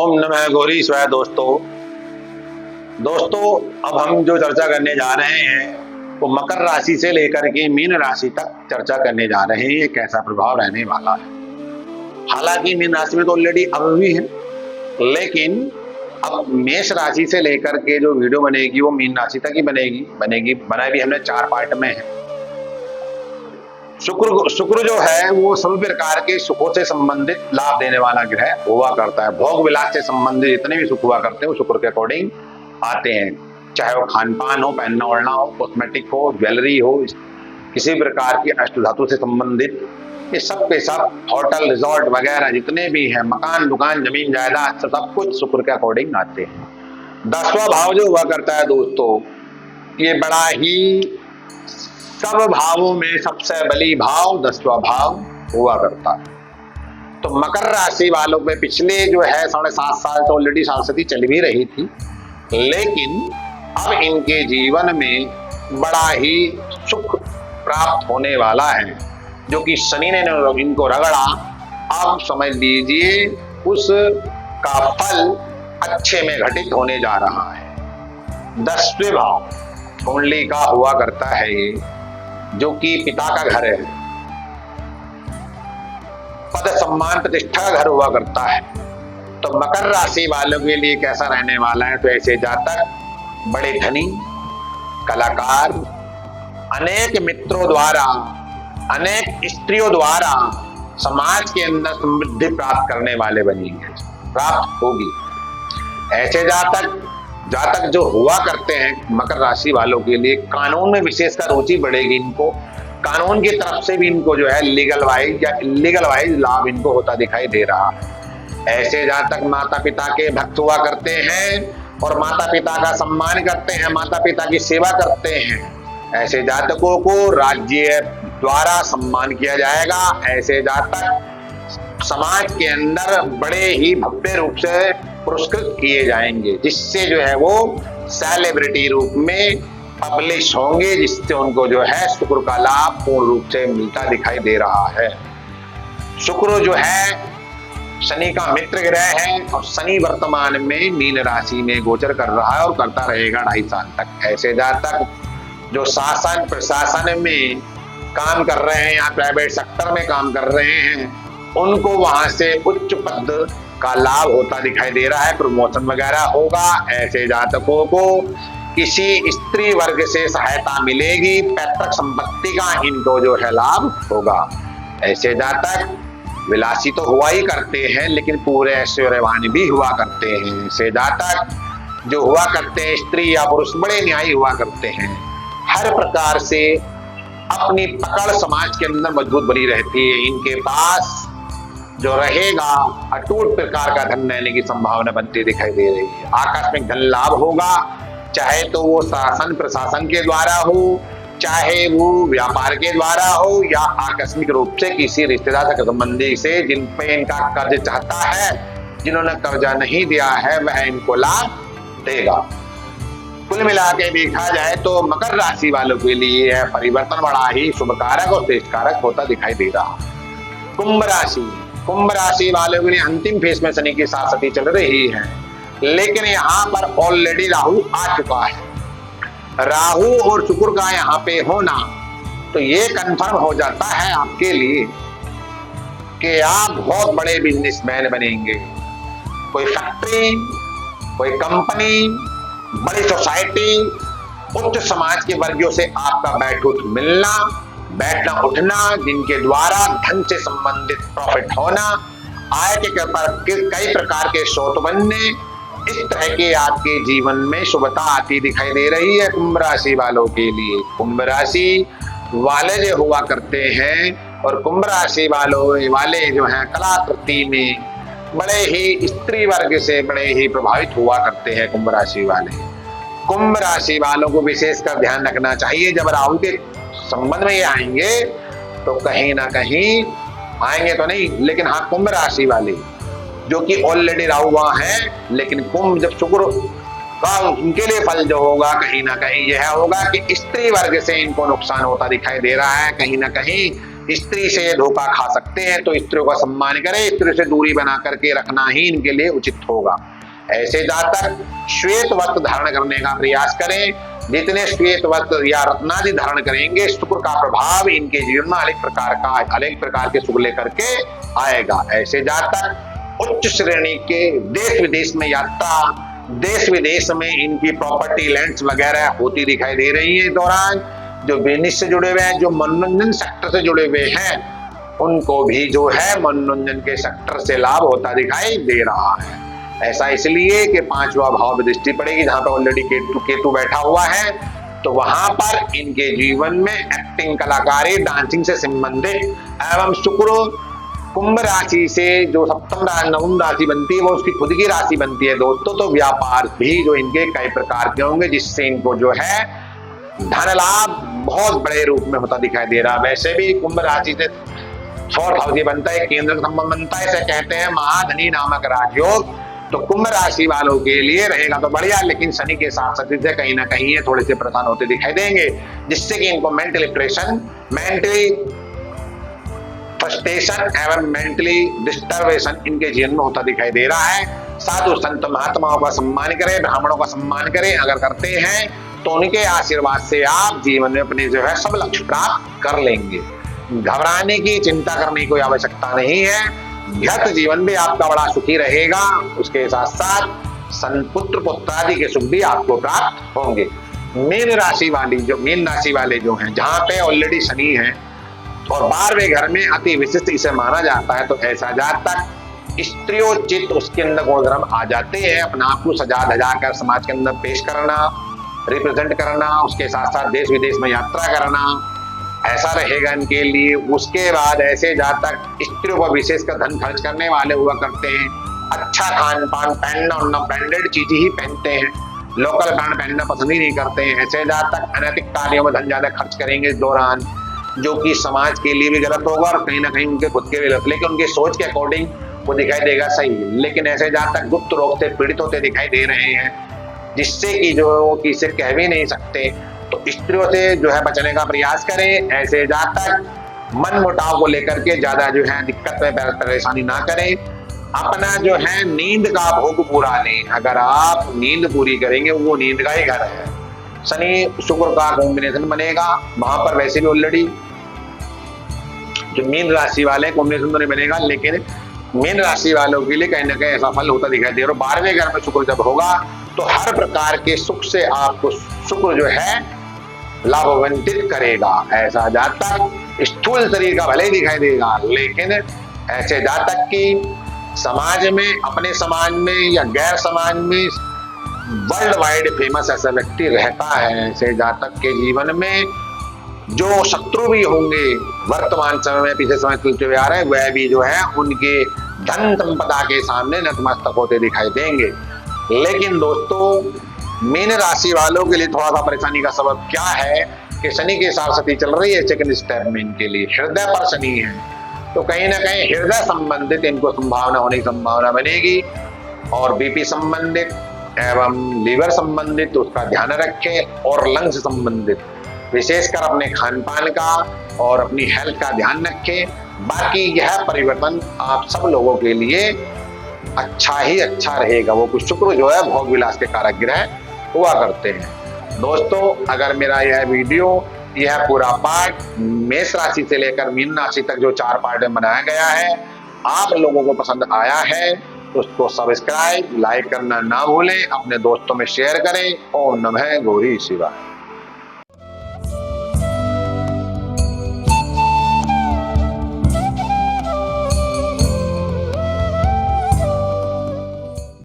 ओम नमः गौरी स्वाहा। दोस्तों अब हम जो चर्चा करने जा रहे हैं वो मकर राशि से लेकर के मीन राशि तक चर्चा करने जा रहे हैं। ये कैसा प्रभाव रहने वाला है। हालांकि मीन राशि में तो ऑलरेडी अब भी है, लेकिन अब मेष राशि से लेकर के जो वीडियो बनेगी वो मीन राशि तक ही बनेगी। बना भी हमने 4 पार्ट में है। शुक्र जो है वो सभी प्रकार के सुखों से संबंधित लाभ देने वाला ग्रह हुआ करता है। भोग विलास से संबंधित जितने भी सुख हुआ करते हैं वो शुक्र के अकॉर्डिंग आते हैं। चाहे वो खान पान हो, पहनना ओढ़ना हो, कॉस्मेटिक हो, ज्वेलरी हो, किसी प्रकार की अष्ट धातु से संबंधित, ये सब के सब होटल रिजॉर्ट वगैरह जितने भी हैं, मकान दुकान जमीन जायदाद सब कुछ शुक्र के अकॉर्डिंग आते हैं। 10वां भाव जो हुआ करता है दोस्तों, ये बड़ा ही सब भावों में सबसे बली भाव 10वां भाव हुआ करता है। तो मकर राशि वालों में पिछले जो है 7.5 साल तो ऑलरेडी शांति चल भी रही थी, लेकिन अब इनके जीवन में बड़ा ही सुख प्राप्त होने वाला है, जो कि शनि ने इनको रगड़ा। अब समझ लीजिए उस का फल अच्छे में घटित होने जा रहा है। 10वें भाव कुंडली का हुआ करता है ये, जो कि पिता का घर है, पद सम्मान प्रतिष्ठा का घर हुआ करता है। तो मकर राशि वालों के लिए कैसा रहने वाला है? तो ऐसे जातक बड़े धनी, कलाकार, अनेक मित्रों द्वारा, अनेक स्त्रियों द्वारा समाज के अंदर समृद्धि प्राप्त करने वाले बनेंगे, प्राप्त होगी। ऐसे जातक जो हुआ करते हैं मकर राशि वालों के लिए कानून में विशेषकर रुचि बढ़ेगी। इनको कानून की तरफ से भी इनको जो है लीगल वाइज या इलीगल वाइज लाभ इनको होता दिखाई दे रहा है। ऐसे जातक माता पिता के भक्त हुआ करते हैं और माता पिता का सम्मान करते हैं, माता पिता की सेवा करते हैं। ऐसे जातकों को राज्य द्वारा सम्मान किया जाएगा। ऐसे जातक समाज के अंदर बड़े ही भव्य रूप से पुरस्कृत किए जाएंगे, जिससे जो है वो सेलिब्रिटी रूप में पब्लिश होंगे, जिससे उनको जो है शुक्र का लाभ पूर्ण रूप से मिलता दिखाई दे रहा है। शुक्र जो है शनि का मित्र ग्रह है और शनि वर्तमान में मीन राशि में गोचर कर रहा है और करता रहेगा 2.5 साल तक। ऐसे जातक जो शासन प्रशासन में काम कर रहे हैं या प्राइवेट सेक्टर में काम कर रहे हैं, उनको वहां से उच्च पद का लाभ होता दिखाई दे रहा है, प्रमोशन वगैरह होगा। ऐसे जातकों को किसी स्त्री वर्ग से सहायता मिलेगी, पैतृक संपत्ति का इनको जो है लाभ होगा। ऐसे जातक विलासी तो हुआ ही करते हैं, लेकिन पूरे ऐश्वर्यवान भी हुआ करते हैं। ऐसे जातक जो हुआ करते हैं स्त्री या पुरुष बड़े न्यायी हुआ करते हैं। हर प्रकार से अपनी पकड़ समाज के अंदर मजबूत बनी रहती है। इनके पास जो रहेगा अटूट प्रकार का धन रहने की संभावना बनती दिखाई दे रही है। आकस्मिक धन लाभ होगा, चाहे तो वो शासन प्रशासन के द्वारा हो, चाहे वो व्यापार के द्वारा हो, या आकस्मिक रूप से किसी रिश्तेदार संबंधी से जिन पे इनका कर्ज चाहता है, जिन्होंने कर्जा नहीं दिया है, वह इनको लाभ देगा। कुल मिला के देखा जाए तो मकर राशि वालों के लिए यह परिवर्तन बड़ा ही शुभकारक और श्रेष्ठकारक होता दिखाई दे रहा। कुंभ राशि वालों के लिए अंतिम फेज में शनि की साथी चल रही है, लेकिन यहाँ पर ऑलरेडी राहु आ चुका है। राहु और शुक्र का यहाँ पे होना तो ये कंफर्म हो जाता है आपके लिए कि आप बहुत बड़े बिजनेसमैन बनेंगे। कोई फैक्ट्री, कोई कंपनी, बड़ी सोसाइटी, उच्च समाज के वर्गों से आपका बैठना उठना, जिनके द्वारा धन से संबंधित प्रॉफिट होना, आय के कई प्रकार के स्रोत बनने, इस तरह के आपके जीवन में शुभता आती दिखाई दे रही है कुंभ राशि वालों के लिए। कुंभ राशि वाले जो हुआ करते हैं और कुंभ राशि वाले जो हैं कलाकृति में बड़े ही स्त्री वर्ग से बड़े ही प्रभावित हुआ करते हैं कुंभ राशि वाले। कुंभ राशि वालों को विशेषकर ध्यान रखना चाहिए, जब राहु के संबंध में ये आएंगे तो कहीं ना कहीं आएंगे तो नहीं, लेकिन हाँ कुंभ राशि वाले जो कि ऑलरेडी राहु वहां है, लेकिन कुंभ जब शुक्र का उनके लिए फल जो होगा कहीं ना कहीं यह होगा कि स्त्री वर्ग से इनको नुकसान होता दिखाई दे रहा है। कहीं ना कहीं स्त्री से धोखा खा सकते हैं, तो स्त्रियों का सम्मान करें, स्त्री से दूरी बना करके रखना ही इनके लिए उचित होगा। ऐसे जातक श्वेत वस्त्र धारण करने का प्रयास करें। जितने श्वेत वस्त्र या रत्नादि धारण करेंगे, शुक्र का प्रभाव इनके जीवन में अनेक प्रकार के सुख लेकर के आएगा। ऐसे जातक उच्च श्रेणी के देश विदेश में यात्रा, देश विदेश में इनकी प्रॉपर्टी लैंड्स वगैरह होती दिखाई दे रही है। दौरान जो बिजनेस से जुड़े हुए हैं, जो मनोरंजन सेक्टर से जुड़े हुए हैं, उनको भी जो है मनोरंजन के सेक्टर से लाभ होता दिखाई दे रहा है। ऐसा इसलिए कि पांचवा भाव में दृष्टि पड़ेगी, जहां पर ऑलरेडी केतु बैठा हुआ है, तो वहां पर इनके जीवन में एक्टिंग, कलाकारी, डांसिंग से संबंधित एवं शुक्र कुंभ राशि से जो सप्तम नवम राशि बनती है, वो उसकी खुद की राशि बनती है दोस्तों। तो व्यापार भी जो इनके कई प्रकार के होंगे, जिससे इनको जो है धन लाभ बहुत बड़े रूप में होता दिखाई दे रहा। वैसे भी कुंभ राशि से 4th हाउस बनता है, केंद्र का संबंध बनता है, इसे कहते हैं महाधनी नामक राजयोग। तो कुंभ राशि वालों के लिए रहेगा तो बढ़िया, लेकिन शनि के साथ साथ से कहीं ना कहीं ये थोड़े से परेशान होते दिखाई देंगे, जिससे कि इनको मेंटली प्रेशन, मेंटली फ्रस्ट्रेशन एवं मेंटली डिस्टर्बेशन इनके जीवन में होता दिखाई दे रहा है। साधु संत महात्माओं का सम्मान करें, ब्राह्मणों का सम्मान करें। अगर करते हैं तो उनके आशीर्वाद से आप जीवन में अपने जो है सब लक्ष्य प्राप्त कर लेंगे। घबराने की, चिंता करने की कोई आवश्यकता नहीं है। व्यक्त जीवन भी आपका बड़ा सुखी रहेगा। उसके साथ साथ संपुत्र पुत्रादि के सुख भी आपको प्राप्त होंगे। मीन राशि वाले जो हैं, जहां पे ऑलरेडी शनि है और 12वें घर में अति विशिष्ट इसे माना जाता है, तो ऐसा जातक स्त्रियोचित उसके अंदर गुणधर्म आ जाते हैं। अपना आप को सजा धजा कर समाज के अंदर पेश करना, रिप्रेजेंट करना, उसके साथ साथ देश विदेश में यात्रा करना, ऐसा रहेगा इनके लिए। उसके बाद ऐसे जातक स्त्रियों पर विशेषकर धन खर्च करने वाले हुआ करते हैं। अच्छा खान पान, पहनना उड़ना, ब्रांडेड चीज ही पहनते हैं, लोकल ब्रांड पहनना पसंद ही नहीं करते हैं। ऐसे जातक अनैतिक कार्यों में धन ज्यादा खर्च करेंगे इस दौरान, जो कि समाज के लिए भी गलत होगा और कहीं ना कहीं उनके खुद के भी गलत, लेकिन उनके सोच के अकॉर्डिंग वो दिखाई देगा सही। लेकिन ऐसे जातक गुप्त रोग से पीड़ित होते दिखाई दे रहे हैं, जिससे कि जो किसे कह भी नहीं सकते। तो स्त्रियों से जो है बचने का प्रयास करें। ऐसे जातक मन मुटाव को लेकर के ज्यादा जो है दिक्कत में परेशानी ना करें। अपना जो है नींद का भोग पूरा लें। अगर आप नींद पूरी करेंगे, वो नींद का ही घर है। शनि शुक्र का कॉम्बिनेशन बनेगा, वहां पर वैसे भी ऑलरेडी जो मीन राशि वाले कॉम्बिनेशन तो नहीं बनेगा, लेकिन मीन राशि वालों के लिए कहीं ना कहीं ऐसा फल होता दिखाई दे रहा है। 12वें घर में शुक्र जब होगा तो हर प्रकार के सुख से आपको शुक्र जो है लाभान्वित करेगा। ऐसा जातक स्थूल शरीर का भले ही दिखाई देगा, लेकिन ऐसे जातक की समाज में, अपने समाज में या गैर समाज में वर्ल्ड वाइड फेमस ऐसा व्यक्ति रहता है। ऐसे जातक के जीवन में जो शत्रु भी होंगे वर्तमान समय में, पीछे समय चलते हुए आ रहे हैं, वह भी जो है उनके धन संपदा के सामने नतमस्तक होते दिखाई देंगे। लेकिन दोस्तों मीन राशि वालों के लिए थोड़ा सा परेशानी का सबब क्या है कि शनि के साथ सती चल रही है सेकंड स्टेप में, इनके लिए हृदय पर शनि है, तो कहीं ना कहीं हृदय संबंधित इनको संभावना होने की संभावना बनेगी। और बीपी संबंधित एवं लीवर संबंधित उसका ध्यान रखें, और लंग से संबंधित विशेषकर अपने खान पान का और अपनी हेल्थ का ध्यान रखें। बाकी यह परिवर्तन आप सब लोगों के लिए अच्छा ही अच्छा रहेगा। वो कुछ शुक्र जो है भोग विलास के कारक ग्रह हुआ करते हैं। दोस्तों, अगर मेरा यह वीडियो, यह पूरा पार्ट मेष राशि से लेकर मीन राशि तक जो 4 पार्ट में बनाया गया है, आप लोगों को पसंद आया है तो उसको सब्सक्राइब, लाइक करना ना भूलें, अपने दोस्तों में शेयर करें। ओम नमः गौरी शिवाय।